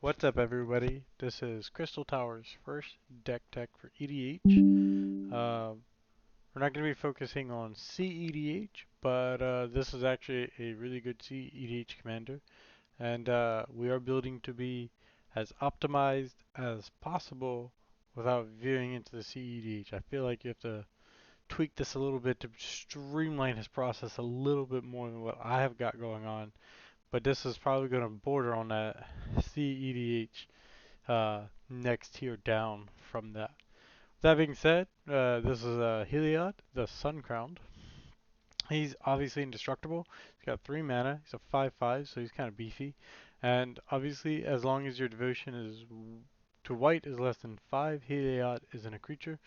What's up, everybody? This is Crystal Tower's first deck tech for EDH. We're not going to be focusing on CEDH, but this is actually a really good CEDH commander, and we are building to be as optimized as possible without veering into the CEDH. I feel like you have to tweak this a little bit to streamline his process a little bit more than what I have got going on, but this is probably going to border on that CEDH next tier down from that. That being said, this is Heliod, the Sun Crowned. He's obviously indestructible. He's got 3 mana. He's a 5/5, so he's kind of beefy. And obviously, as long as your devotion is to white is less than 5, Heliod isn't a creature.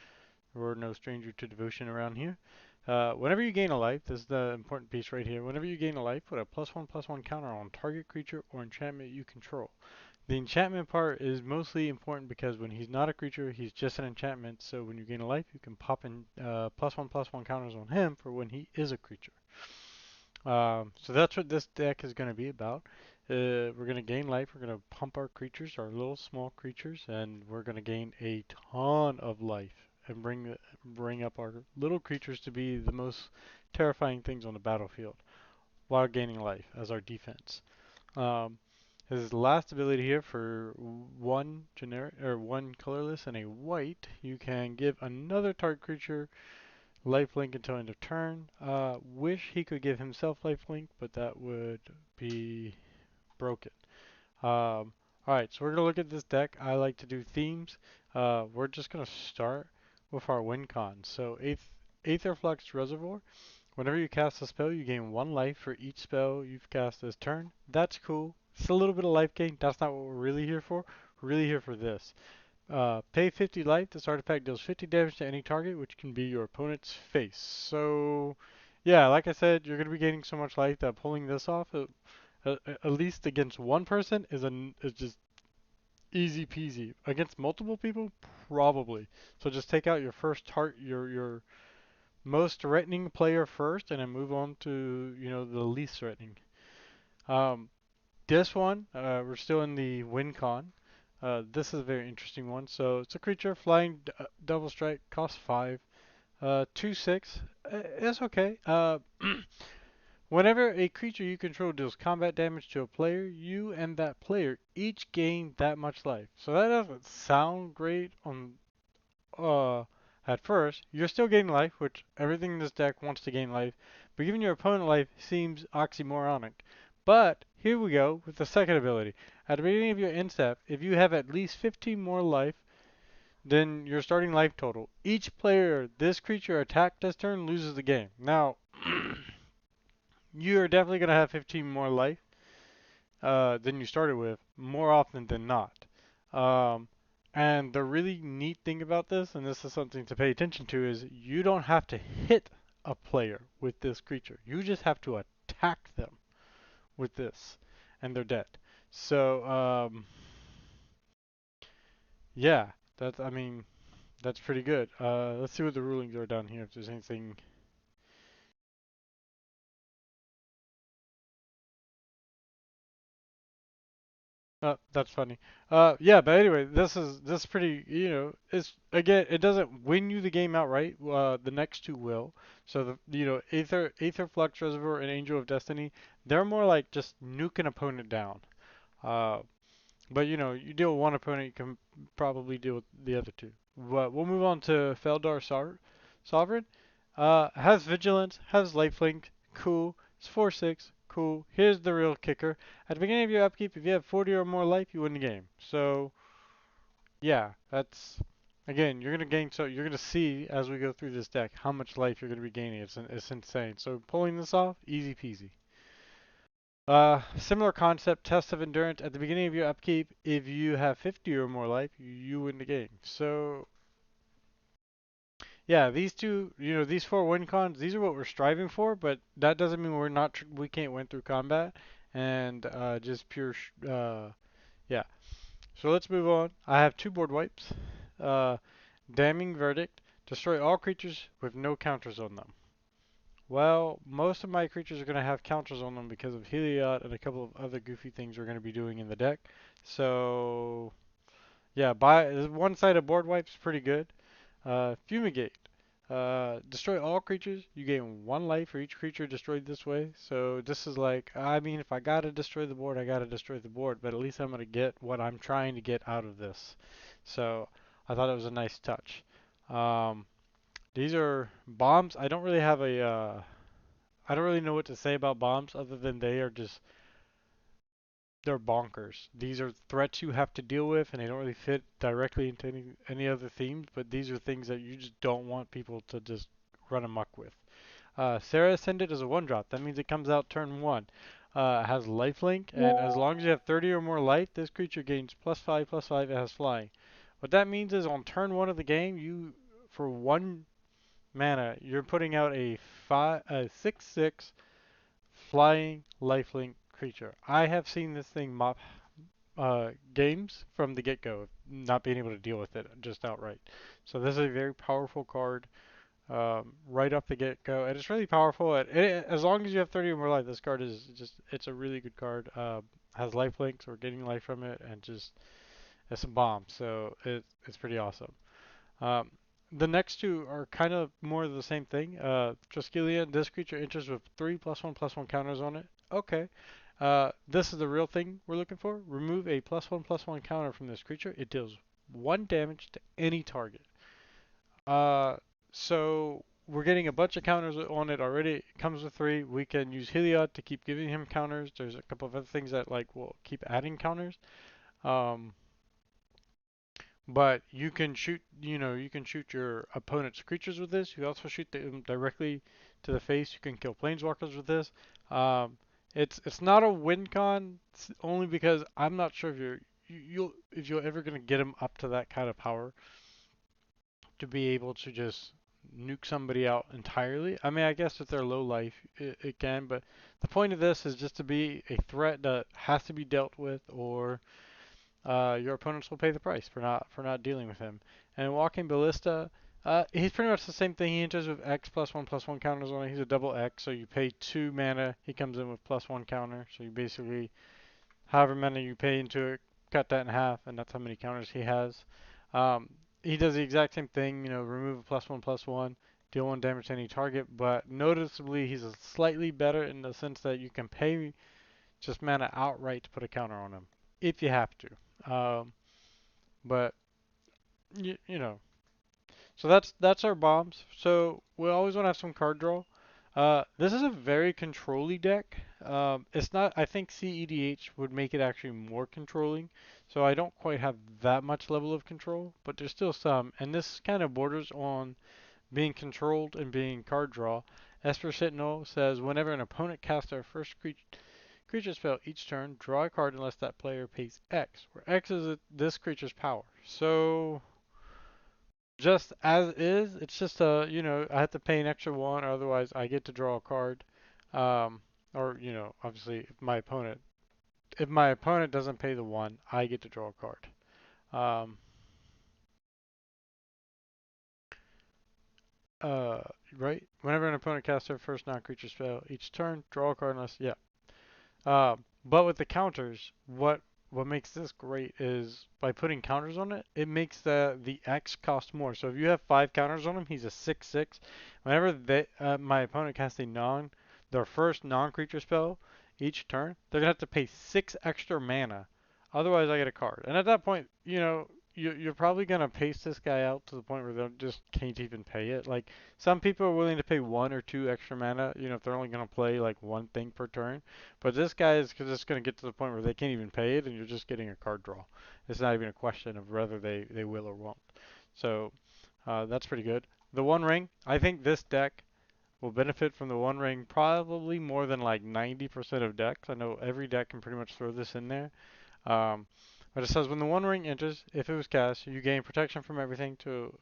We're no stranger to devotion around here. Whenever you gain a life, this is the important piece right here. Whenever you gain a life, put a +1/+1 counter on target creature or enchantment you control. The enchantment part is mostly important because when he's not a creature, he's just an enchantment. So when you gain a life, you can pop in +1/+1 counters on him for when he is a creature. So that's what this deck is going to be about. We're going to gain life. We're going to pump our creatures, our little small creatures, and we're going to gain a ton of life and bring up our little creatures to be the most terrifying things on the battlefield while gaining life as our defense. Um, his last ability here for one generic or one colorless and a white, you can give another target creature lifelink until end of turn. Wish he could give himself lifelink, but that would be broken. Alright, so we're gonna look at this deck. I like to do themes. We're just gonna start with our win cons. So Aetherflux Reservoir. Whenever you cast a spell, you gain 1 life for each spell you've cast this turn. That's cool. It's a little bit of life gain. That's not what we're really here for. We're really here for this. Pay 50 life. This artifact deals 50 damage to any target, which can be your opponent's face. So, yeah, like I said, you're going to be gaining so much life that pulling this off, at least against one person, is just easy peasy. Against multiple people, probably. So just take out your first your most threatening player first, and then move on to the least threatening. Um, this one, we're still in the win con. This is a very interesting one. So it's a creature, flying double strike, cost 5, 2/6. It's okay. Whenever a creature you control deals combat damage to a player, you and that player each gain that much life. So that doesn't sound great on at first. You're still gaining life, which everything in this deck wants to gain life, but giving your opponent life seems oxymoronic. But here we go with the second ability. At the beginning of your end step, if you have at least 15 more life than your starting life total, each player this creature attacked this turn loses the game. Now, you're definitely going to have 15 more life than you started with, more often than not. Um, and the really neat thing about this, and this is something to pay attention to, is you don't have to hit a player with this creature. You just have to attack them with this, and they're dead. So, yeah, I mean, that's pretty good. Let's see what the rulings are down here, if there's anything. That's funny. Yeah, but anyway, this is pretty. It's again, it doesn't win you the game outright. The next two will. So Aether Flux Reservoir and Angel of Destiny, they're more like just nuke an opponent down. Uh, but you deal with one opponent, you can probably deal with the other two. But we'll move on to Sovereign. Has Vigilance, has Lifelink, cool. It's 4/6, cool. Here's the real kicker. At the beginning of your upkeep, if you have 40 or more life, you win the game. So, yeah, that's again, you're gonna see as we go through this deck how much life you're gonna be gaining. It's insane. So pulling this off, easy peasy. Similar concept, test of endurance. At the beginning of your upkeep, if you have 50 or more life, you win the game. So, yeah, these two, these four win cons, these are what we're striving for, but that doesn't mean we can't win through combat and just pure, yeah. So let's move on. I have 2 board wipes. Uh, Damning Verdict, destroy all creatures with no counters on them. Well, most of my creatures are going to have counters on them because of Heliod and a couple of other goofy things we're going to be doing in the deck. So yeah, buy one side of board wipes pretty good. Fumigate. Destroy all creatures. You gain one life for each creature destroyed this way. So this is like, I mean, if I gotta destroy the board, I gotta destroy the board. But at least I'm gonna get what I'm trying to get out of this. So I thought it was a nice touch. Um, these are bombs. I don't really know what to say about bombs other than they are just they're bonkers. These are threats you have to deal with, and they don't really fit directly into any other themes. But these are things that you just don't want people to just run amok with. Sarah Ascended is a one drop. That means it comes out turn one. It has lifelink, and as long as you have 30 or more life, this creature gains +5/+5. It has flying. What that means is on turn one of the game, you for one mana, you're putting out a 6/6 flying lifelink creature. I have seen this thing mop games from the get-go, not being able to deal with it just outright. So this is a very powerful card right off the get-go, and it's really powerful. As long as you have 30 or more life, this card is it's a really good card. Has life links or getting life from it, and just it's a bomb. So it's pretty awesome. Um, the next two are kind of more of the same thing. Triskelion, this creature enters with 3/1/1 counters on it. Okay. This is the real thing we're looking for. Remove a +1/+1 counter from this creature. It deals 1 damage to any target. Uh, so we're getting a bunch of counters on it already. It comes with 3. We can use Heliod to keep giving him counters. There's a couple of other things that like will keep adding counters. Um, but you can shoot, you can shoot your opponent's creatures with this. You also shoot them directly to the face. You can kill planeswalkers with this. Um, it's not a win con only because I'm not sure if you're ever gonna get them up to that kind of power to be able to just nuke somebody out entirely. I mean, I guess if they're low life, it can, but the point of this is just to be a threat that has to be dealt with, or your opponents will pay the price for not dealing with him. And Walking Ballista, he's pretty much the same thing. He enters with X +1/+1 counters on it. He's a double X, so you pay 2 mana. He comes in with +1 counter. So you basically, however many you pay into it, cut that in half, and that's how many counters he has. Um, he does the exact same thing. Remove a +1/+1, deal 1 damage to any target. But noticeably, he's a slightly better in the sense that you can pay just mana outright to put a counter on him if you have to. But you know, so that's our bombs. So we always want to have some card draw. This is a very controlly deck. It's not. I think CEDH would make it actually more controlling. So I don't quite have that much level of control, but there's still some. And this kind of borders on being controlled and being card draw. Esper Sentinel says whenever an opponent casts their first creature spell each turn, draw a card unless that player pays X, where X is this creature's power. So just as is, it's just I have to pay an extra 1, or otherwise I get to draw a card. Um, or obviously if my opponent doesn't pay the 1, I get to draw a card. Um, uh, right? Whenever an opponent casts their first non-creature spell each turn, draw a card unless yeah. But with the counters, what makes this great is by putting counters on it, it makes the X cost more. So if you have 5 counters on him, he's a 6/6. Whenever my opponent casts their first non-creature spell each turn, they're gonna have to pay 6 extra mana. Otherwise, I get a card. And at that point, you're probably gonna pace this guy out to the point where they just can't even pay it. Like some people are willing to pay 1 or 2 extra mana, if they're only gonna play like one thing per turn. But this guy is just going to get to the point where they can't even pay it, and you're just getting a card draw. It's not even a question of whether they will or won't. So that's pretty good. The One Ring, I think this deck will benefit from the One Ring probably more than like 90% of decks. I know every deck can pretty much throw this in there. Um, but it says when the One Ring enters, if it was cast, you gain protection from everything to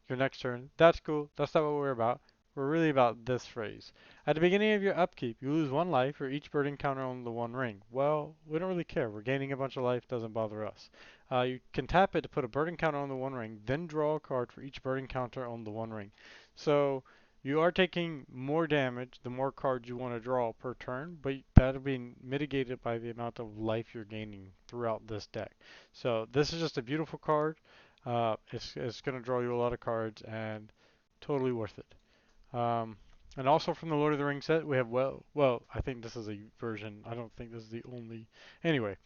your next turn. That's cool. That's not what we're about. We're really about this phrase. At the beginning of your upkeep, you lose 1 life for each burden counter on the One Ring. Well, we don't really care. We're gaining a bunch of life. Doesn't bother us. You can tap it to put a burden counter on the One Ring, then draw a card for each burden counter on the One Ring. So You are taking more damage the more cards you want to draw per turn, but that'll be mitigated by the amount of life you're gaining throughout this deck. So this is just a beautiful card. It's going to draw you a lot of cards and totally worth it. And also from the Lord of the Rings set, we have I think this is a version. I don't think this is the only. Anyway,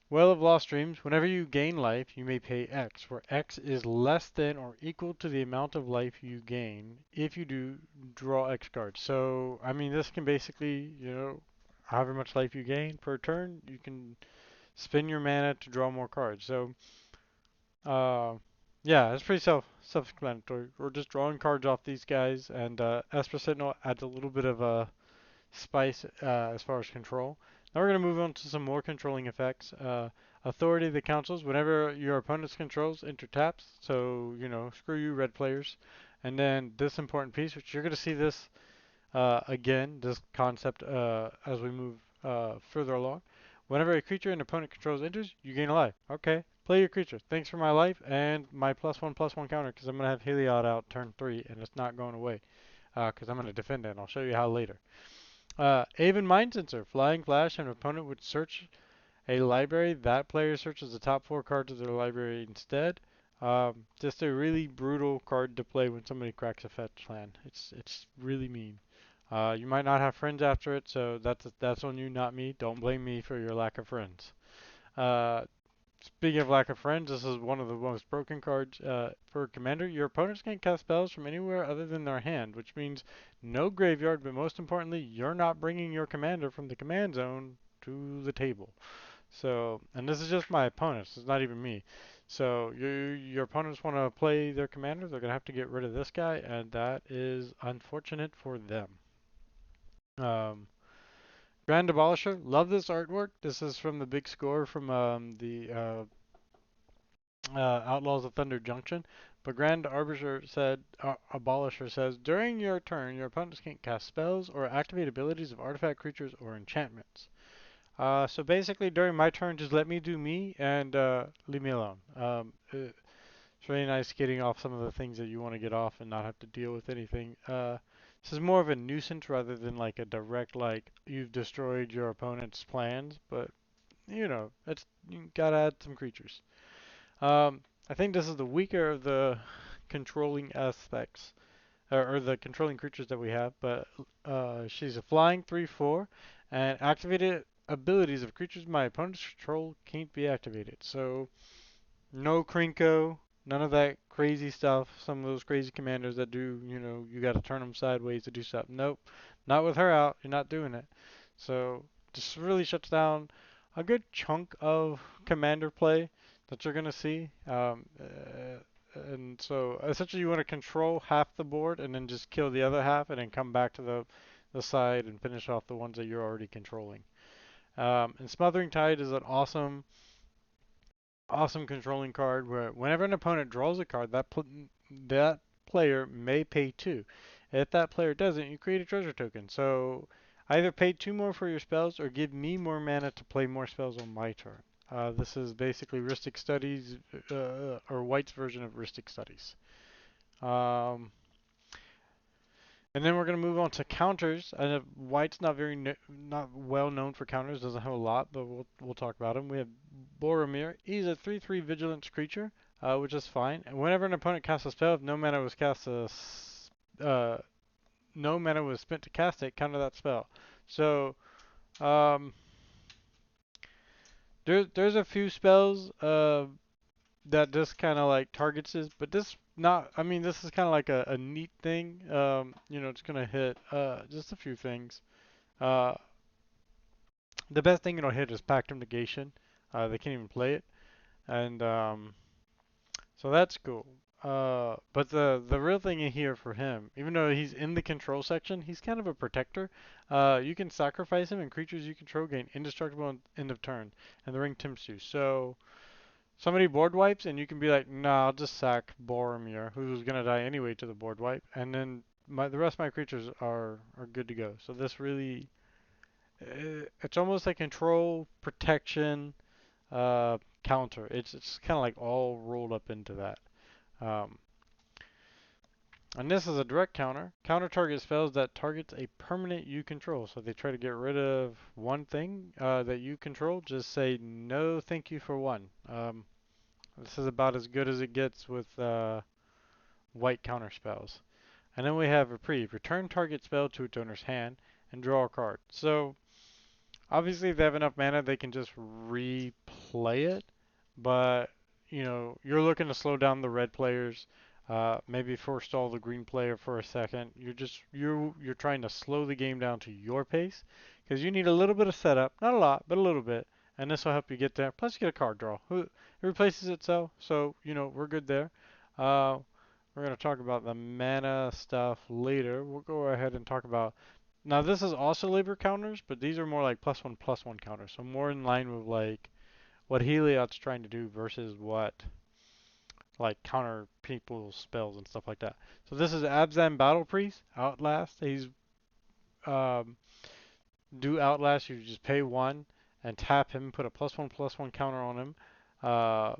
Well of Lost Dreams, whenever you gain life, you may pay X, where X is less than or equal to the amount of life you gain. If you do, draw X cards. So, I mean, this can basically, however much life you gain per turn, you can spend your mana to draw more cards. So, uh, yeah, it's pretty self-explanatory. We're just drawing cards off these guys, and Esper Sentinel adds a little bit of spice as far as control. Now we're going to move on to some more controlling effects. Authority of the Councils. Whenever your opponent's controls enter taps, so, screw you, red players. And then this important piece, which you're going to see this again, this concept as we move further along. Whenever a creature an opponent controls enters, you gain a life. Okay, play your creature. Thanks for my life and my +1/+1 counter, because I'm going to have Heliod out turn 3, and it's not going away, because I'm going to defend it, and I'll show you how later. Aven Mind Sensor. Flying Flash. An opponent would search a library. That player searches the top 4 cards of their library instead. Just a really brutal card to play when somebody cracks a fetch land. It's really mean. You might not have friends after it, so that's on you, not me. Don't blame me for your lack of friends. Uh, Speaking of lack of friends, this is one of the most broken cards for Commander. Your opponents can't cast spells from anywhere other than their hand, which means no graveyard, but most importantly, you're not bringing your commander from the command zone to the table. So, and this is just my opponents, it's not even me. So, your opponents want to play their commander, they're going to have to get rid of this guy, and that is unfortunate for them. Um, Grand Abolisher, love this artwork. This is from the big score from the Outlaws of Thunder Junction. But Grand Arbiter said, Abolisher says, during your turn, your opponents can't cast spells or activate abilities of artifact creatures or enchantments. So basically, during my turn, just let me do me and leave me alone. It's really nice getting off some of the things that you want to get off and not have to deal with anything. This is more of a nuisance rather than like a direct, like, you've destroyed your opponent's plans, but you gotta add some creatures. I think this is the weaker of the controlling aspects, or the controlling creatures that we have, but she's a flying 3/4, and activated abilities of creatures my opponent's control can't be activated. So, no Krinko, none of that crazy stuff. Some of those crazy commanders that do, you gotta turn them sideways to do stuff. Nope, not with her out, you're not doing it. So, this really shuts down a good chunk of commander play that you're gonna see. And so essentially you want to control half the board and then just kill the other half and then come back to the side and finish off the ones that you're already controlling. And Smothering Tide is an awesome controlling card where whenever an opponent draws a card, that player may pay 2. If that player doesn't, you create a treasure token. So either pay 2 more for your spells or give me more mana to play more spells on my turn. This is basically Rhystic Studies, or White's version of Rhystic Studies. Um, and then we're going to move on to counters. And White's not well known for counters, doesn't have a lot, but we'll talk about him. We have Boromir. He's a 3/3 vigilance creature, which is fine. And whenever an opponent casts a spell, if uh, no mana was spent to cast it, counter that spell. So um, there's a few spells that just kind of like targets this, but this not. I mean, this is kind of like a neat thing. It's gonna hit just a few things. Uh, the best thing it'll hit is Pactum Negation. They can't even play it, and so that's cool. But the real thing in here for him, even though he's in the control section, he's kind of a protector. You can sacrifice him, and creatures you control gain indestructible end of turn, and the ring tempts you. So somebody board wipes, and you can be like, nah, I'll just sack Boromir, who's gonna die anyway to the board wipe, and then the rest of my creatures are good to go. So this really, it's almost like control, protection, counter. It's kind of like all rolled up into that. Um, And this is a direct counter. Counter target spells that targets a permanent you control. So they try to get rid of one thing that you control. Just say no, thank you for one. This is about as good as it gets with white counter spells. And then we have reprieve. Return target spell to its owner's hand and draw a card. So obviously, if they have enough mana, they can just replay it. But you're looking to slow down the red players, maybe forestall the green player for a second. You're trying to slow the game down to your pace because you need a little bit of setup, not a lot, but a little bit, and this will help you get there. Plus, you get a card draw. It replaces itself, so we're good there. Uh, we're gonna talk about the mana stuff later. We'll go ahead and talk about now this is also labor counters, but these are more like plus one counters. So more in line with like what Heliod's trying to do versus what like counter people's spells and stuff like that. So this is Abzan Battle Priest, Outlast. He's um, do Outlast, you just pay one and tap him, put a plus one counter on him. Uh,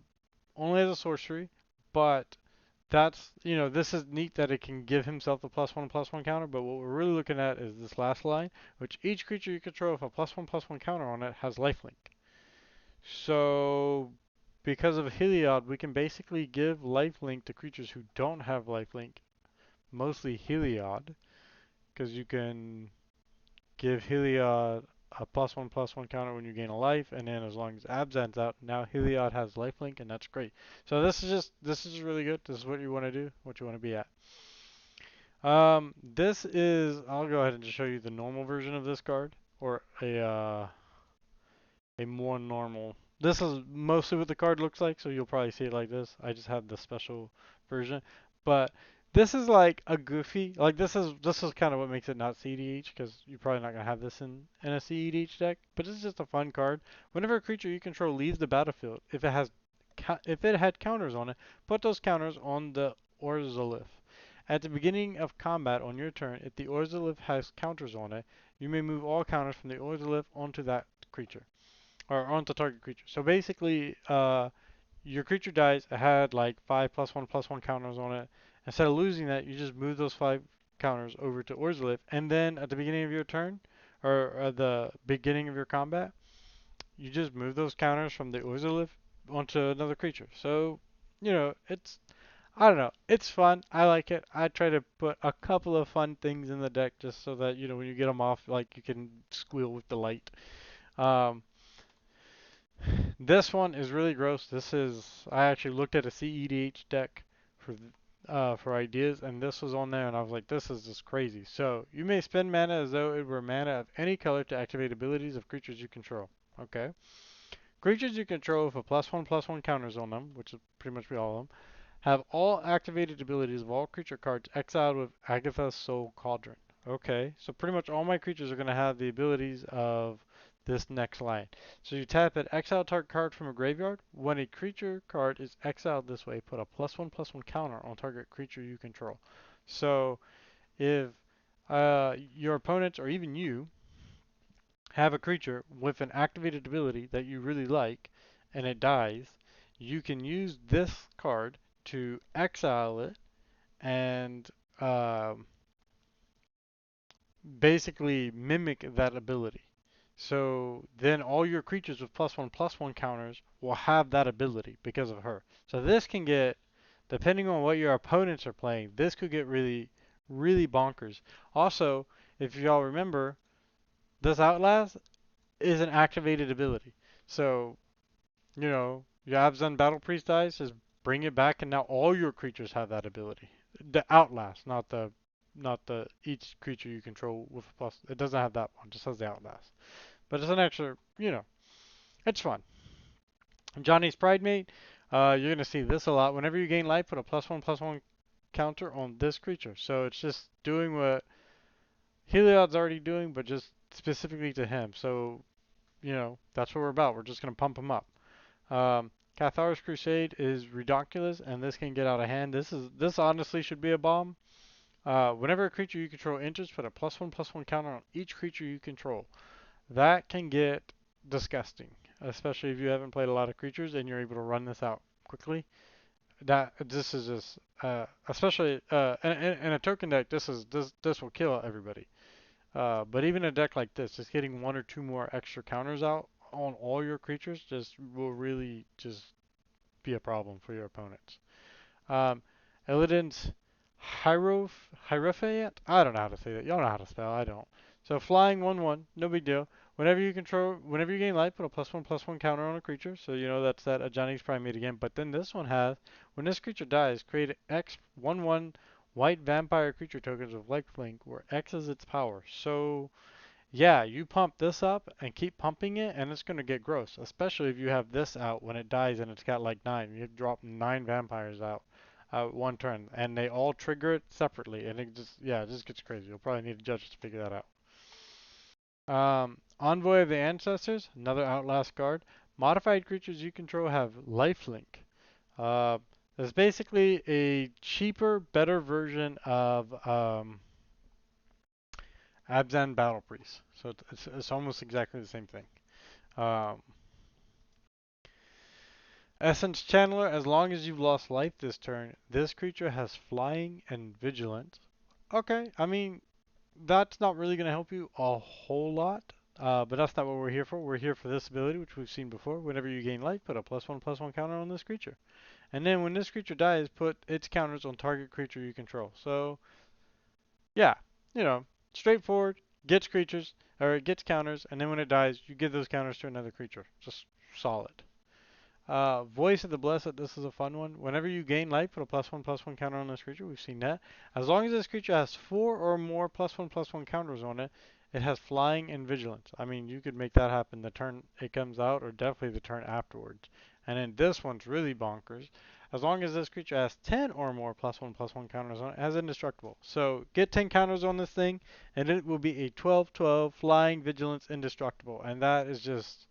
Only as a sorcery, but this is neat that it can give himself the plus one counter, but what we're really looking at is this last line, which each creature you control with a plus one counter on it has lifelink. So, because of Heliod, we can basically give lifelink to creatures who don't have lifelink, mostly Heliod, because you can give Heliod a plus one counter when you gain a life, and then as long as Abzan's out, now Heliod has lifelink, and that's great. So this is really good. This is what you want to do, what you want to be at. I'll go ahead and just show you the normal version of this card, or a more normal. This is mostly what the card looks like, so you'll probably see it like this. I just have the special version, but this is like a goofy. Like this is kind of what makes it not CDH because you're probably not gonna have this in a CEDH deck. But it's just a fun card. Whenever a creature you control leaves the battlefield, if it had counters on it, put those counters on the Orzolith. At the beginning of combat on your turn, if the Orzolith has counters on it, you may move all counters from the Orzolith onto that creature or onto target creature. So basically, your creature dies. It had like five plus one counters on it. Instead of losing that, you just move those five counters over to Orzolith, and then at the beginning of your turn, or at the beginning of your combat, you just move those counters from the Orzolith onto another creature. So, it's I don't know. It's fun. I like it. I try to put a couple of fun things in the deck just so that when you get them off, like you can squeal with delight. Um, This one is really gross. I actually looked at a CEDH deck for ideas, and this was on there, and I was like, this is just crazy. So you may spend mana as though it were mana of any color to activate abilities of creatures you control. Okay. Creatures you control with a plus one counters on them, which is pretty much all of them, have all activated abilities of all creature cards exiled with Agatha's Soul Cauldron. Okay, so pretty much all my creatures are going to have the abilities of this next line. So you tap it, exile target card from a graveyard. When a creature card is exiled this way, put a plus one counter on target creature you control. So if your opponents or even you have a creature with an activated ability that you really like and it dies, you can use this card to exile it and um, basically mimic that ability. So then all your creatures with plus one counters will have that ability because of her. So this can get, depending on what your opponents are playing, this could get really, really bonkers. Also, if y'all remember, this Outlast is an activated ability. So, your Abzan Battle Priest dies, just bring it back, and now all your creatures have that ability. The Outlast, not the each creature you control with a plus. It doesn't have that one, it just has the Outlast. But it's an extra, it's fun. Johnny's Pride Mate, you're gonna see this a lot. Whenever you gain life, put a plus one counter on this creature. So it's just doing what Heliod's already doing, but just specifically to him. So that's what we're about. We're just gonna pump him up. Cathar's Crusade is ridiculous, and this can get out of hand. This honestly should be a bomb. Whenever a creature you control enters, put a plus one counter on each creature you control. That can get disgusting, especially if you haven't played a lot of creatures and you're able to run this out quickly. that this is just especially in a token deck. This will kill everybody. But even a deck like this, just getting one or two more extra counters out on all your creatures just will really just be a problem for your opponents. Um, Illidan's Hierophant? I don't know how to say that. Y'all know how to spell. I don't. So flying 1/1, no big deal. Whenever you gain life, put a +1/+1 counter on a creature. So you know that's that Ajani's Primate again. But then this one has, when this creature dies, create X 1/1 white vampire creature tokens with lifelink, where X is its power. So yeah, you pump this up and keep pumping it, and it's going to get gross, especially if you have this out when it dies and it's got like 9. You drop 9 vampires out one turn, and they all trigger it separately, and it just gets crazy. You'll probably need a judge to figure that out. Envoy of the Ancestors, another Outlast card. Modified creatures you control have lifelink. Uh, it's basically a cheaper, better version of Abzan Battle Priest. So it's almost exactly the same thing. Um, Essence Channeler, as long as you've lost life this turn, this creature has flying and vigilance. Okay, I mean, that's not really going to help you a whole lot, but that's not what we're here for. We're here for this ability, which we've seen before. Whenever you gain life, put a +1/+1 counter on this creature. And then when this creature dies, put its counters on target creature you control. So, yeah, you know, straightforward, gets creatures, or it gets counters, and then when it dies, you give those counters to another creature. Just solid. Voice of the Blessed, this is a fun one. Whenever you gain life, put a +1/+1 counter on this creature. We've seen that. As long as this creature has 4 or more +1/+1 counters on it, it has flying and vigilance. I mean, you could make that happen the turn it comes out, or definitely the turn afterwards. And then this one's really bonkers. As long as this creature has 10 or more +1/+1 counters on it, it has indestructible. So get 10 counters on this thing, and it will be a 12/12 flying, vigilance, indestructible. And that is just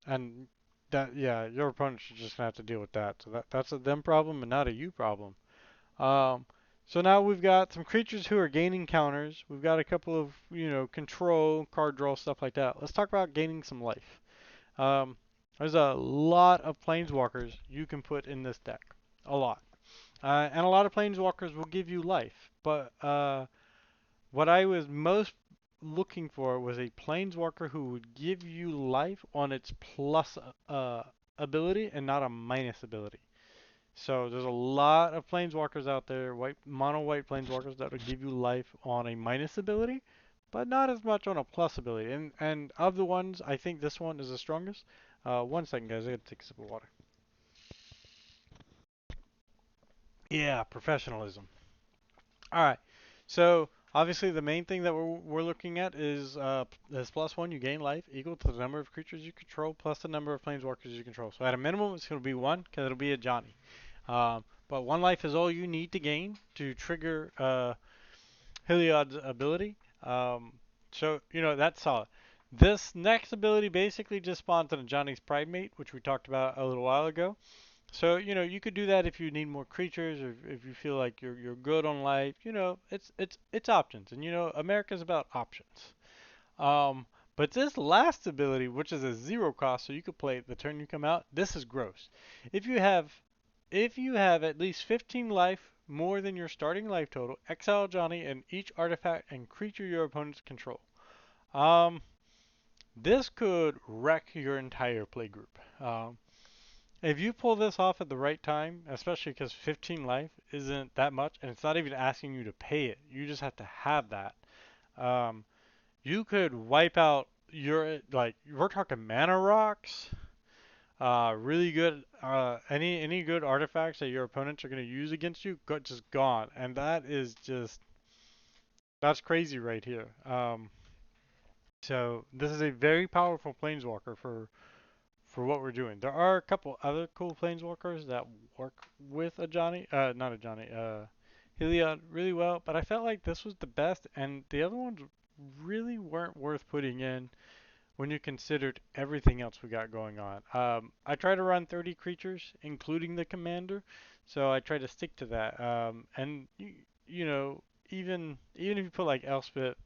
and that, yeah, your opponents are just gonna have to deal with that. So that's a them problem and not a you problem. Um, so now we've got some creatures who are gaining counters. We've got a couple of, control, card draw, stuff like that. Let's talk about gaining some life. Um, there's a lot of planeswalkers you can put in this deck. A lot. And a lot of planeswalkers will give you life. But what I was most looking for was a planeswalker who would give you life on its plus ability and not a minus ability. So there's a lot of planeswalkers out there, mono-white planeswalkers that would give you life on a minus ability, but not as much on a plus ability. And of the ones, I think this one is the strongest. One second, guys. I gotta take a sip of water. Yeah, professionalism. All right. So obviously the main thing that we're looking at is this +1. You gain life equal to the number of creatures you control plus the number of planeswalkers you control. So at a minimum, it's going to be 1 because it'll be a Johnny. But 1 life is all you need to gain to trigger Heliod's ability. So that's solid. This next ability basically just spawns on a Johnny's Primate, which we talked about a little while ago. So, you could do that if you need more creatures or if you feel like you're good on life. It's options. And America's about options. Um, but this last ability, which is a 0 cost, so you could play it the turn you come out, this is gross. If you have if you have at least 15 life more than your starting life total, exile Johnny and each artifact and creature your opponents control. Um, this could wreck your entire play group. If you pull this off at the right time, especially because 15 life isn't that much, and it's not even asking you to pay it, you just have to have that. Um, you could wipe out we're talking mana rocks, really good, any good artifacts that your opponents are going to use against you, just gone, and that's crazy right here. So this is a very powerful planeswalker for what we're doing. There are a couple other cool planeswalkers that work with a Johnny, not a Johnny, Heliod really well, but I felt like this was the best, and the other ones really weren't worth putting in when you considered everything else we got going on. I try to run 30 creatures, including the commander, so I try to stick to that. And you know, even if you put like Elspeth,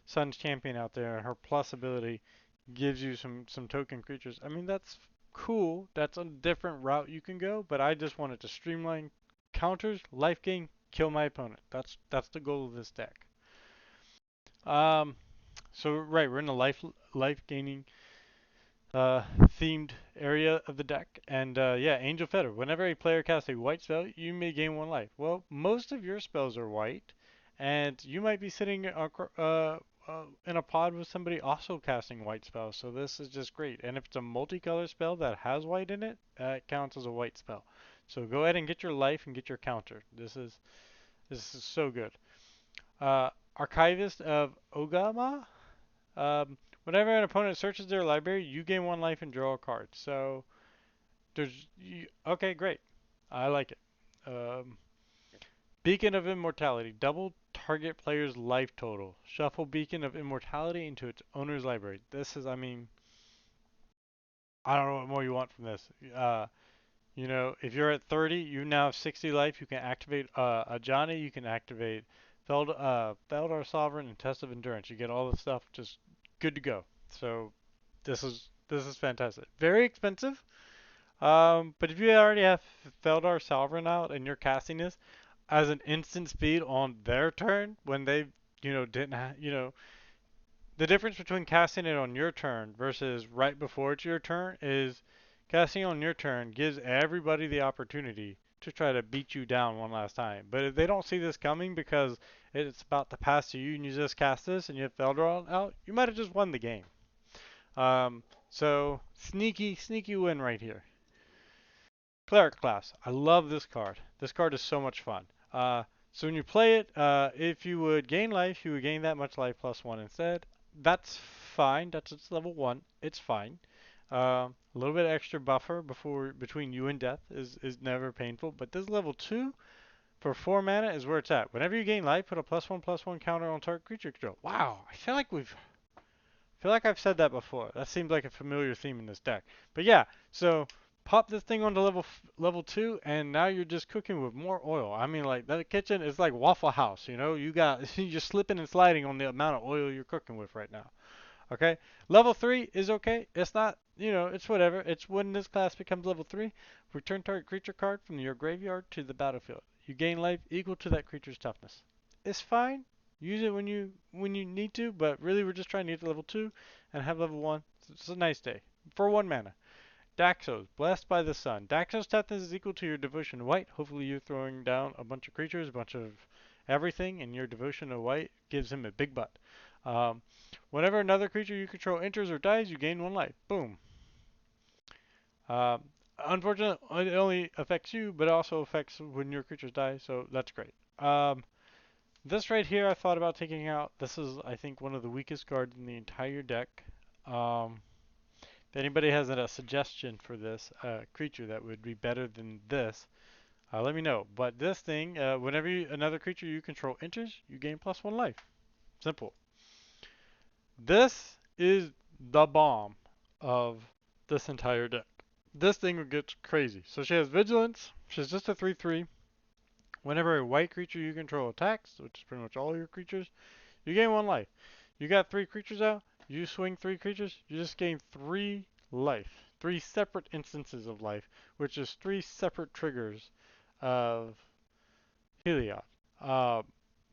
Sun's Champion out there, her plus ability gives you some token creatures. I mean, that's cool. That's a different route you can go, but I just wanted to streamline counters, life gain, kill my opponent. That's the goal of this deck. Um, so right, we're in a life gaining themed area of the deck, and yeah, Angel Feather. Whenever a player casts a white spell, you may gain one life. Well, most of your spells are white, and you might be sitting in a pod with somebody also casting white spells. So this is just great. And if it's a multicolor spell that has white in it, it counts as a white spell. So go ahead and get your life and get your counter. This is so good. Uh, Archivist of Ogama. Um, Whenever an opponent searches their library, you gain one life and draw a card. So okay, great. I like it. Um, Beacon of Immortality. Double target player's life total. Shuffle Beacon of Immortality into its owner's library. This is, I mean, I don't know what more you want from this. If you're at 30, you now have 60 life. You can activate a Johnny. You can activate Feldar Sovereign and Test of Endurance. You get all the stuff just good to go. So this is fantastic. Very expensive. But if you already have Feldar Sovereign out and you're casting this as an instant speed on their turn when they, didn't the difference between casting it on your turn versus right before it's your turn is casting on your turn gives everybody the opportunity to try to beat you down one last time. But if they don't see this coming because it's about to pass to you and you just cast this and you have Feldar out, you might have just won the game. So sneaky, sneaky win right here. Cleric class. I love this card. This card is so much fun. So when you play it, if you would gain life, you would gain that much life plus one instead. That's fine. That's its level one. It's fine. A little bit extra buffer between you and death is never painful. But this level two for 4 mana is where it's at. Whenever you gain life, put a +1/+1 counter on target creature control. Wow, I feel like I've said that before. That seems like a familiar theme in this deck. But yeah, so pop this thing onto level two, and now you're just cooking with more oil. I mean, like that kitchen is like Waffle House. You got you're slipping and sliding on the amount of oil you're cooking with right now. Okay, level three is okay. It's not, it's whatever. It's when this class becomes level three. Return target creature card from your graveyard to the battlefield. You gain life equal to that creature's toughness. It's fine. Use it when you need to, but really we're just trying to get to level 2 and have level 1. It's a nice day. For 1 mana. Daxos, Blessed by the Sun. Daxos toughness is equal to your devotion to white. Hopefully you're throwing down a bunch of creatures, a bunch of everything, and your devotion to white gives him a big butt. Um, Whenever another creature you control enters or dies, you gain 1 life. Boom. Um, Unfortunately, it only affects you, but it also affects when your creatures die, so that's great. This right here I thought about taking out. This is, I think, one of the weakest cards in the entire deck. If anybody has a suggestion for this creature that would be better than this, let me know. But this thing, whenever another creature you control enters, you gain +1 life. Simple. This is the bomb of this entire deck. This thing gets crazy. So she has Vigilance. She's just a 3/3. Whenever a white creature you control attacks, which is pretty much all your creatures, you gain 1 life. You got 3 creatures out, you swing 3 creatures, you just gain 3 life. 3 separate instances of life, which is 3 separate triggers of Heliod. Uh,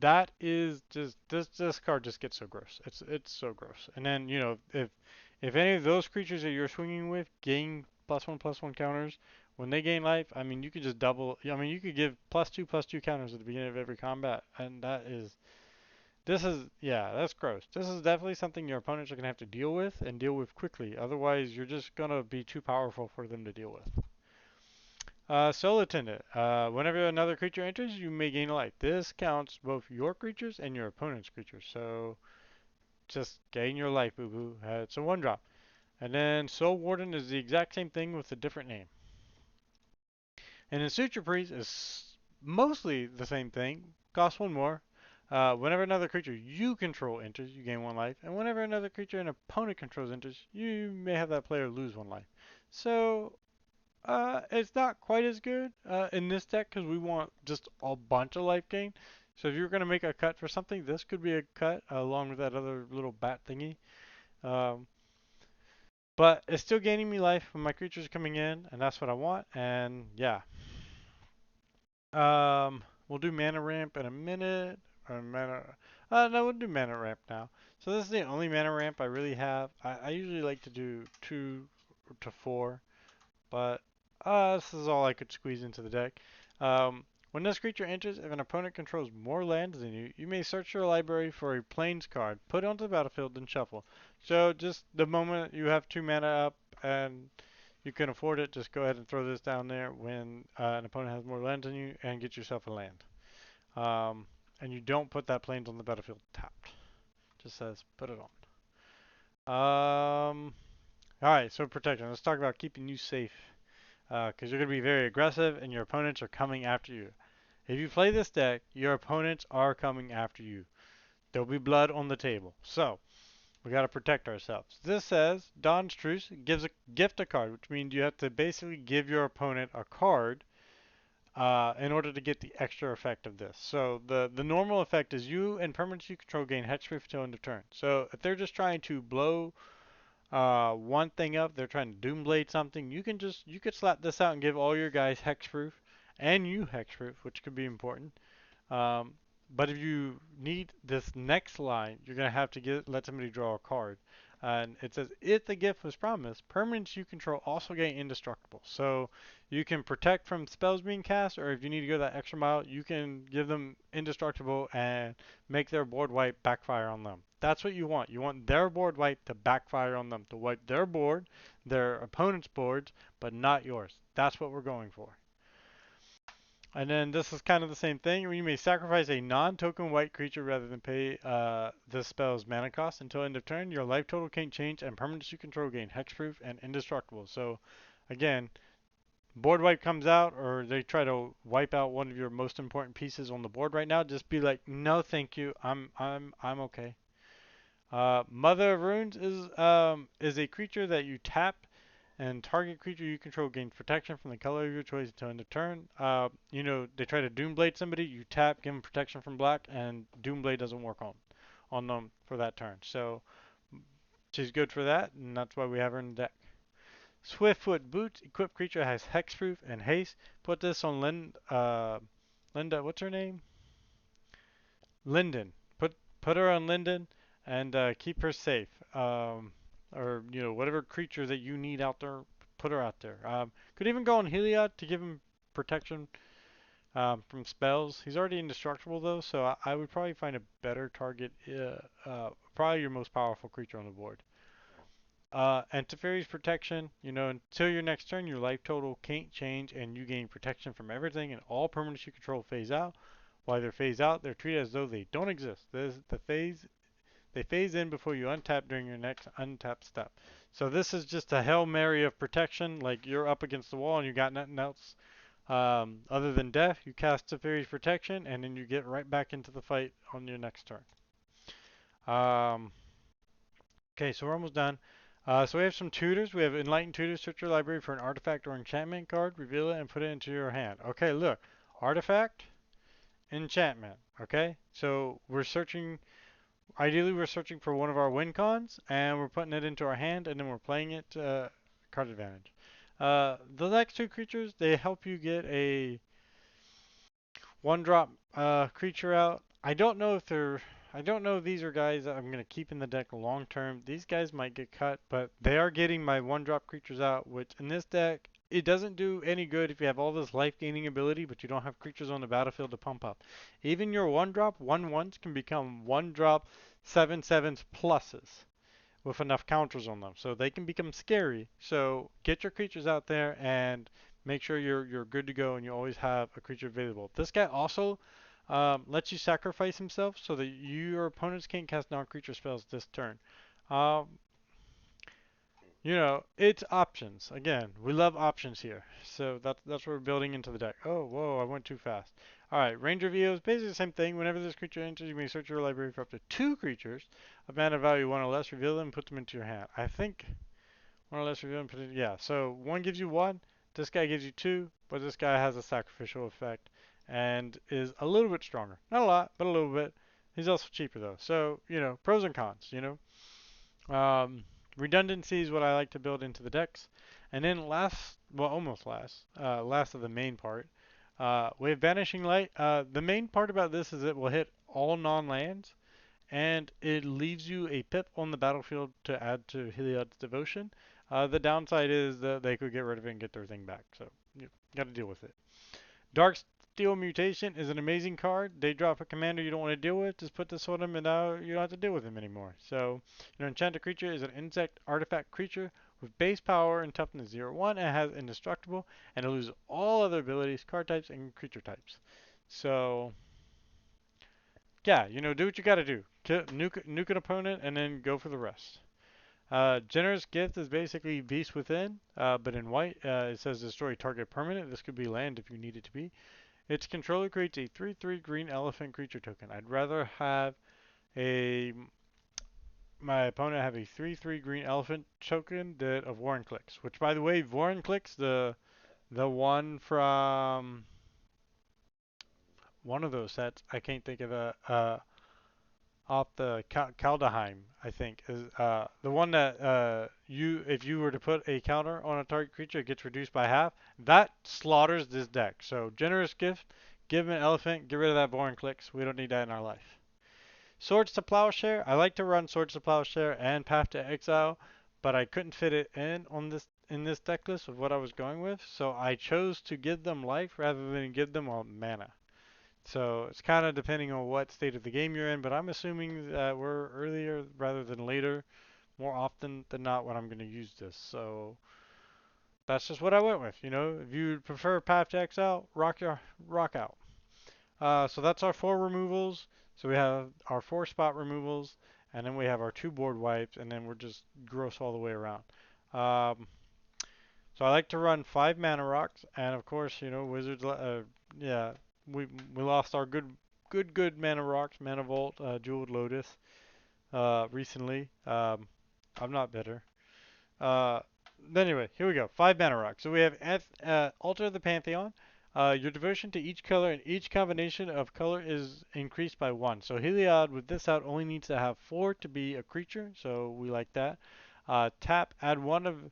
that is just this card just gets so gross. It's so gross. And then if any of those creatures that you're swinging with gain +1/+1 counters, when they gain life, I mean you could just double. I mean you could give +2/+2 counters at the beginning of every combat, and yeah, that's gross. This is definitely something your opponents are gonna have to deal with and deal with quickly. Otherwise, you're just gonna be too powerful for them to deal with. Soul Attendant. Whenever another creature enters, you may gain a life. This counts both your creatures and your opponent's creatures. So just gain your life, boo boo. It's a 1 drop. And then Soul Warden is the exact same thing with a different name. And then Suture Priest is mostly the same thing. Costs 1 more. Whenever another creature you control enters, you gain 1 life. And whenever another creature an opponent controls enters, you may have that player lose 1 life. So it's not quite as good in this deck because we want just a bunch of life gain. So if you're going to make a cut for something, this could be a cut along with that other little bat thingy. Um, But it's still gaining me life when my creatures are coming in, and that's what I want. And yeah, we'll do mana ramp in a minute. No, we'll do mana ramp now. So this is the only mana ramp I really have. I usually like to do 2 to 4, but this is all I could squeeze into the deck. When this creature enters, if an opponent controls more lands than you, you may search your library for a plains card, put it onto the battlefield, then shuffle. So just the moment you have 2 mana up and you can afford it, just go ahead and throw this down there when an opponent has more lands than you and get yourself a land. Um, and you don't put that plains on the battlefield tapped. Just says put it on. Alright, so protection. Let's talk about keeping you safe. Because you're going to be very aggressive and your opponents are coming after you. If you play this deck, your opponents are coming after you. There'll be blood on the table. So, we got to protect ourselves. This says, Dawn's Truce gives a gift a card, which means you have to basically give your opponent a card in order to get the extra effect of this. So the normal effect is you and permanents you control gain hexproof until end of turn. So if they're just trying to blow one thing up, they're trying to doomblade something, you could slap this out and give all your guys hexproof and you hexproof, which could be important. Um, but if you need this next line, you're going to have to let somebody draw a card. And it says, if the gift was promised, permanents you control also gain indestructible. So you can protect from spells being cast, or if you need to go that extra mile, you can give them indestructible and make their board wipe backfire on them. That's what you want. You want their board wipe to backfire on them, to wipe their board, their opponent's boards, but not yours. That's what we're going for. And then this is kind of the same thing. You may sacrifice a non-token white creature rather than pay this spell's mana cost until end of turn. Your life total can't change, and permanents you control gain hexproof and indestructible. So, again, board wipe comes out, or they try to wipe out one of your most important pieces on the board right now. Just be like, no, thank you. I'm okay. Mother of Runes is a creature that you tap and target creature you control gains protection from the color of your choice until end of turn. They try to Doomblade somebody, you tap, give them protection from black, and Doomblade doesn't work on them for that turn. So she's good for that, and that's why we have her in the deck. Swiftfoot Boots, equipped creature has hexproof and haste. Put this on Linda, what's her name? Linden. Put her on Linden and keep her safe. Or whatever creature that you need out there, put her out there. Could even go on Heliod to give him protection from spells. He's already indestructible though, so I would probably find a better target. Probably your most powerful creature on the board. And Teferi's protection, until your next turn, your life total can't change, and you gain protection from everything, and all permanents you control phase out. While they're phased out, they're treated as though they don't exist. They phase in before you untap during your next untap step. So this is just a Hail Mary of protection, like you're up against the wall and you got nothing else other than death. You cast Teferi's protection, and then you get right back into the fight on your next turn. Um, okay, so we're almost done. So we have some tutors. We have Enlightened Tutors. Search your library for an artifact or enchantment card, reveal it, and put it into your hand. Okay, look. Artifact, enchantment. Okay, so ideally we're searching for one of our win cons, and we're putting it into our hand, and then we're playing it card advantage. The next two creatures, they help you get a one drop creature out. I don't know if these are guys that I'm going to keep in the deck long term. These guys might get cut, but they are getting my one drop creatures out, which in this deck, it doesn't do any good if you have all this life gaining ability, but you don't have creatures on the battlefield to pump up. Even your one drop 1/1s can become one drop 7/7s pluses with enough counters on them. So they can become scary. So get your creatures out there and make sure you're good to go and you always have a creature available. This guy also lets you sacrifice himself so that your opponents can't cast non-creature spells this turn. Um, it's options. Again, we love options here. So that's what we're building into the deck. Oh, whoa, I went too fast. Alright, range reveal is basically the same thing. Whenever this creature enters, you may search your library for up to 2 creatures of mana value 1 or less, reveal them, and put them into your hand. I think 1 or less, reveal them, put it, yeah. So 1 gives you 1, this guy gives you 2, but this guy has a sacrificial effect and is a little bit stronger. Not a lot, but a little bit. He's also cheaper though. So, pros and cons, Redundancy is what I like to build into the decks. And then last, well, almost last, last of the main part, we have Vanishing Light. The main part about this is it will hit all non-lands, and it leaves you a pip on the battlefield to add to Heliod's Devotion. The downside is that they could get rid of it and get their thing back, so you got to deal with it. Dark Steel Mutation is an amazing card. They drop a commander you don't want to deal with, just put this on them and now you don't have to deal with him anymore. So, your enchanted creature is an insect artifact creature with base power and toughness 0/1 and has indestructible, and it loses all other abilities, card types, and creature types. So, yeah, do what you gotta do. Nuke an opponent and then go for the rest. Generous Gift is basically Beast Within, but in white. It says destroy target permanent. This could be land if you need it to be. Its controller creates a 3/3 green elephant creature token. I'd rather have a my opponent have a 3/3 green elephant token that of Vorinclex. Which, by the way, Vorinclex, the one from one of those sets, I can't think of the off the Kaldheim, I think, is the one that you if you were to put a counter on a target creature, it gets reduced by half. That slaughters this deck. So Generous Gift, give him an elephant, get rid of that Vorinclex. We don't need that in our life. Swords to Plowshare. I like to run Swords to Plowshare and Path to Exile, but I couldn't fit it in this deck list of what I was going with, so I chose to give them life rather than give them a mana. So it's kind of depending on what state of the game you're in, but I'm assuming that we're earlier rather than later, more often than not when I'm going to use this. So that's just what I went with. If you prefer Path to Exile, rock out. So that's our 4 removals. So we have our 4 spot removals, and then we have our 2 board wipes, and then we're just gross all the way around. Um, so I like to run 5 mana rocks, and of course, wizards. Yeah, we lost our good mana rocks, mana vault, jeweled lotus, recently. I'm not bitter. Uh, anyway, here we go. 5 mana rocks. So we have Altar of the Pantheon. Your devotion to each color and each combination of color is increased by 1. So Heliod with this out only needs to have 4 to be a creature, so we like that. Tap, add 1 of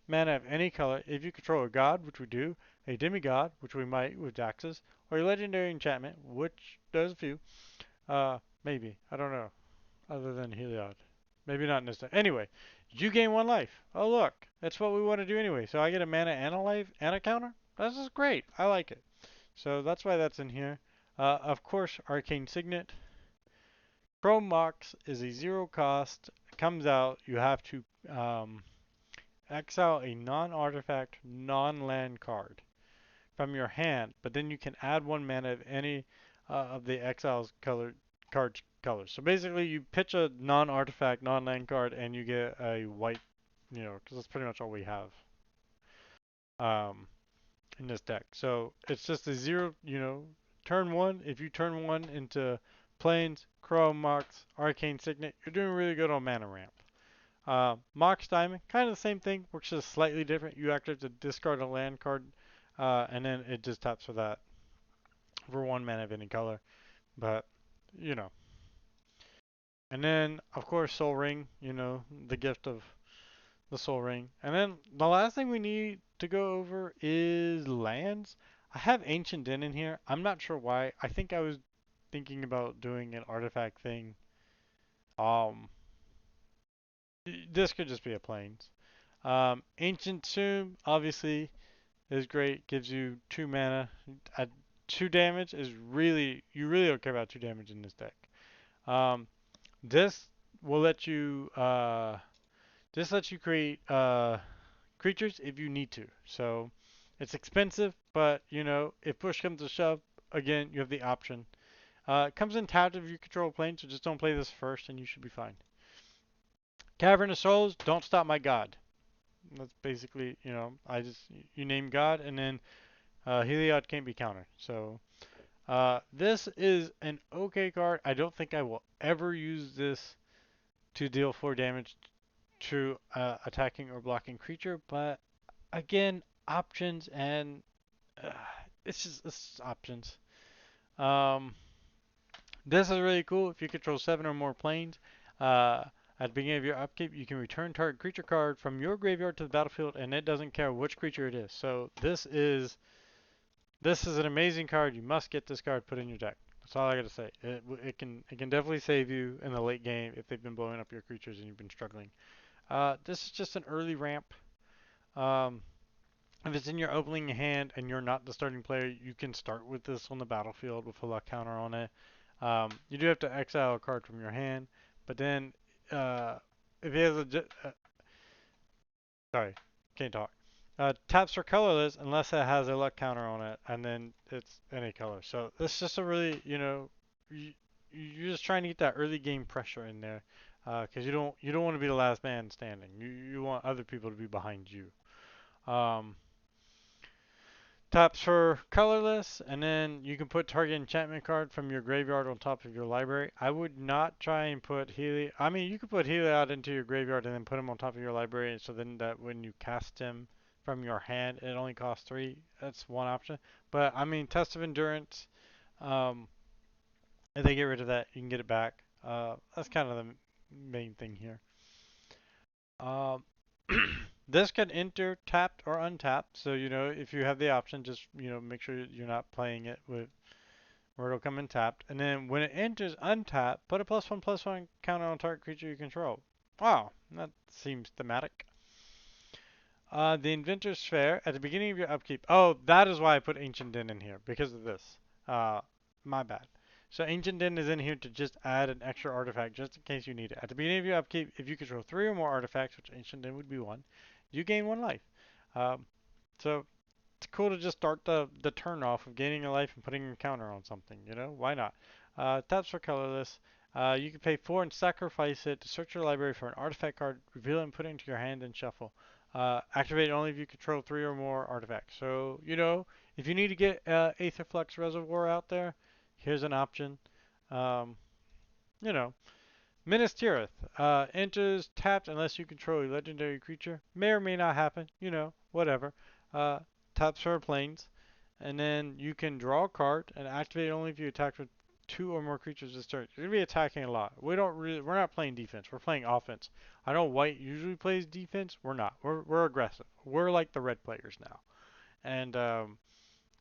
mana of any color if you control a god, which we do, a demigod, which we might with Daxus, or a legendary enchantment, which does a few. Maybe. I don't know. Other than Heliod. Maybe not in this deck. Anyway, you gain 1 life. Oh, look. That's what we want to do anyway. So I get a mana and a life and a counter? This is great. I like it. So that's why that's in here. Of course, Arcane Signet. Chrome Mox is a 0 cost. Comes out. You have to exile a non-artifact, non-land card from your hand, but then you can add 1 mana of any of the exile's card colors. So basically, you pitch a non-artifact, non-land card, and you get a white, because that's pretty much all we have um, in this deck. So it's just a 0, turn 1. If you turn 1 into Plains, Chrome Mox, Arcane Signet, you're doing really good on mana ramp. Mox Diamond, kind of the same thing, works just slightly different. You actually have to discard a land card, and then it just taps for that for 1 mana of any color. But, you know. And then, of course, Soul Ring, the gift of the Soul Ring. And then the last thing we need to go over is lands. I have Ancient Den in here. I'm not sure why. I think I was thinking about doing an artifact thing. Um, this could just be a plains. Ancient Tomb, obviously, is great. Gives you 2 mana. At 2 damage is you really don't care about 2 damage in this deck. Um, this will let you create creatures if you need to. So it's expensive, but if push comes to shove, again you have the option. It comes in tapped if you control a plane, so just don't play this first, and you should be fine. Cavern of Souls, don't stop my god. That's basically, you name God, and then Heliod can't be countered. So this is an okay card. I don't think I will ever use this to deal 4 damage to attacking or blocking creature, but again, options and uh, it's just options. Um, this is really cool if you control 7 or more planes. Uh, At the beginning of your upkeep, you can return target creature card from your graveyard to the battlefield, and it doesn't care which creature it is. So this is an amazing card. You must get this card put in your deck. That's all I gotta say. It can definitely save you in the late game if they've been blowing up your creatures and you've been struggling. This is just an early ramp. Um, if it's in your opening hand and you're not the starting player, you can start with this on the battlefield with a luck counter on it. You do have to exile a card from your hand, but then uh, if he has sorry, can't talk. Taps are colorless unless it has a luck counter on it, and then it's any color. So this is just a really, you're just trying to get that early game pressure in there, because you don't want to be the last man standing. You want other people to be behind you. Um, Taps for colorless, and then you can put target enchantment card from your graveyard on top of your library. I would not try and put Heliod. I mean, you could put Heliod into your graveyard and then put him on top of your library, so then that when you cast him from your hand, it only costs 3. That's one option. But I mean, Test of Endurance. Um, if they get rid of that, you can get it back. That's kind of the main thing here. Um, this can enter tapped or untapped. So, if you have the option, just, make sure you're not playing it with where it'll come in tapped. And then when it enters untapped, put a +1/+1 counter on target creature you control. Wow, that seems thematic. The Inventor's Sphere, at the beginning of your upkeep. Oh, that is why I put Ancient Den in here, because of this. Uh, my bad. So Ancient Den is in here to just add an extra artifact, just in case you need it. At the beginning of your upkeep, if you control 3 or more artifacts, which Ancient Den would be one, you gain 1 life. Um, so it's cool to just start the turn off of gaining a life and putting a counter on something, Why not? Taps for colorless. You can pay 4 and sacrifice it to search your library for an artifact card, reveal it and put it into your hand and shuffle. Activate only if you control 3 or more artifacts. So, if you need to get Aetherflux Reservoir out there, here's an option. Um, you know, Minas Tirith enters tapped unless you control a legendary creature. May or may not happen, whatever. Uh, Taps for planes. And then you can draw a card and activate only if you attack with 2 or more creatures this turn. You're gonna be attacking a lot. We're not playing defense. We're playing offense. I know white usually plays defense. We're not. We're aggressive. We're like the red players now. And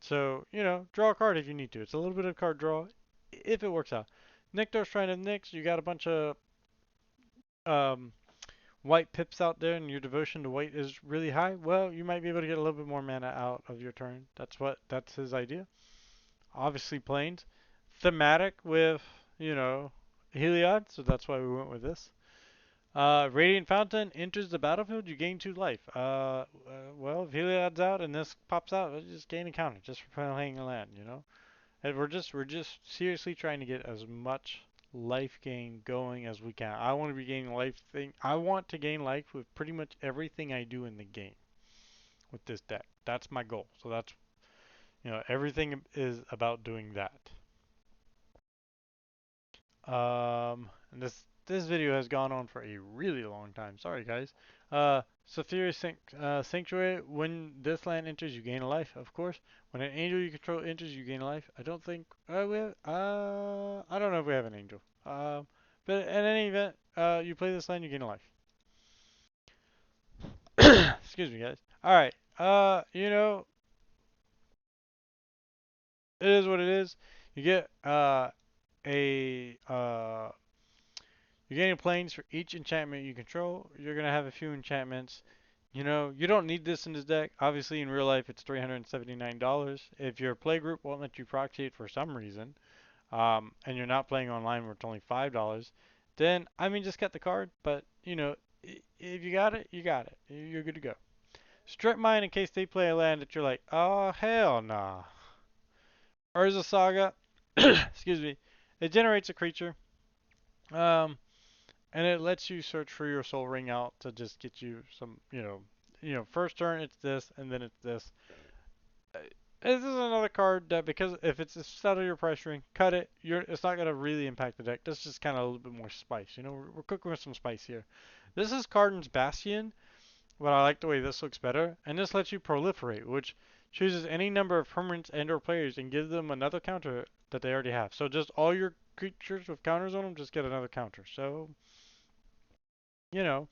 so draw a card if you need to. It's a little bit of card draw if it works out. Nectar Shrine of Nyx. You got a bunch of um, white pips out there, and your devotion to white is really high. Well, you might be able to get a little bit more mana out of your turn. That's his idea. Obviously planes. Thematic with, Heliod, so that's why we went with this. Radiant Fountain enters the battlefield, you gain 2 life. Well, if Heliod's out and this pops out, you just gain a counter just for playing a land. And we're just seriously trying to get as much life gain going as we can. I want to be gaining life thing. I want to gain life with pretty much everything I do in the game with this deck. That's my goal. So everything is about doing that. And this video has gone on for a really long time. Sorry, guys. Sanctuary. When this land enters, you gain a life, of course. When an angel you control enters, you gain a life. I don't think I don't know if we have an angel. But in any event, you play this land, you gain a life. Excuse me, guys. All right. It is what it is. You get a you're getting planes for each enchantment you control. You're going to have a few enchantments. You don't need this in this deck. Obviously, in real life, it's $379. If your playgroup won't let you proxy it for some reason, and you're not playing online where it's only $5, then, I mean, just get the card. But, if you got it, you got it. You're good to go. Strip mine in case they play a land that you're like, oh, hell nah. Urza Saga, excuse me, it generates a creature. Um, and it lets you search for your soul ring out to just get you some, first turn it's this, and then it's this. This is another card that because if it's out of your pressuring, cut it. It's not gonna really impact the deck. That's just kind of a little bit more spice. We're cooking with some spice here. This is Cardin's Bastion, but I like the way this looks better. And this lets you proliferate, which chooses any number of permanents and/or players and gives them another counter that they already have. So just all your creatures with counters on them just get another counter. So you know.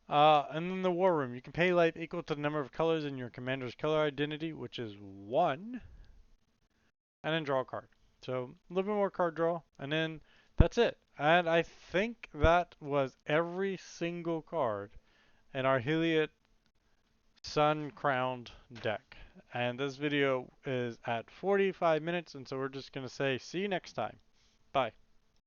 And then the war room. You can pay life equal to the number of colors in your commander's color identity, which is 1, and then draw a card. So a little bit more card draw, and then that's it. And I think that was every single card in our Heliod Sun Crowned deck. And this video is at 45 minutes, and so we're just going to say see you next time. Bye.